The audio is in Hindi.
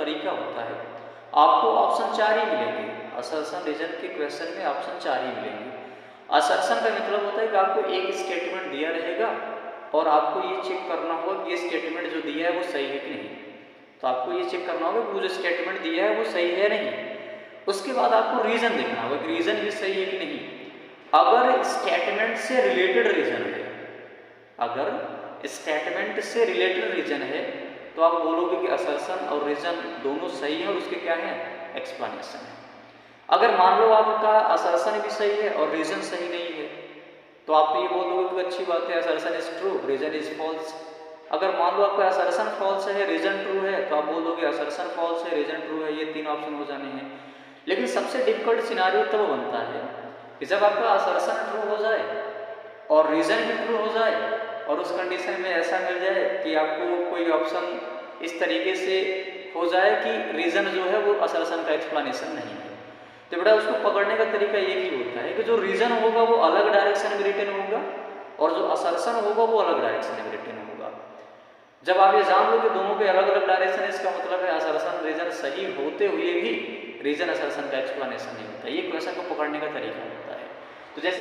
तरीका होता है, आपको ऑप्शन 4 ही मिलेंगे। असर्शन रीजन के क्वेश्चन में ऑप्शन 4 ही मिलेंगे। असर्शन का मतलब होता है कि आपको एक स्टेटमेंट दिया रहेगा और आपको ये चेक करना होगा कि ये स्टेटमेंट जो दिया है वो सही है कि नहीं। तो आपको ये चेक करना होगा कि वो जो स्टेटमेंट दिया है वो सही है नहीं। उसके बाद आपको रीजन देखना होगा कि रीजन भी सही है कि नहीं। अगर स्टेटमेंट से रिलेटेड रीजन है, अगर स्टेटमेंट से रिलेटेड रीजन है तो आप बोलोगे कि असर्शन और रीजन दोनों सही है और उसके क्या है, एक्सप्लेनेशन है। अगर मान लो आपका असर्शन भी सही है और रीजन सही नहीं है तो आप ये बोल दोगे कि अच्छी बात है, assertion is true, reason is false. अगर मान लो आपका असर्शन फॉल्स है, रीजन ट्रू है, तो आप बोल दोगे असर्शन फॉल्स है, रीजन ट्रू है। ये 3 ऑप्शन हो जाने हैं। लेकिन सबसे डिफिकल्ट सिनारियो तब बनता है कि जब आपका असर्शन ट्रू हो जाए और रीजन भी ट्रू हो जाए और उस कंडीशन में ऐसा मिल जाए कि आपको कोई ऑप्शन इस तरीके से हो जाए कि रीजन जो है वो असर्शन का एक्सप्लेनेशन नहीं है। तो बेटा उसको पकड़ने का तरीका ये भी होता है कि जो रीजन होगा वो अलग डायरेक्शन में रिटन होगा और जो असर्शन होगा वो अलग डायरेक्शन में रिटन होगा। जब आप ये जान लो कि दोनों के अलग अलग डायरेक्शन है, इसका मतलब है असर्शन रीजन सही होते हुए भी रीजन असर्शन का एक्सप्लेनेशन नहीं होता। ये क्वेश्चन को पकड़ने का तरीका होता है। तो जैसे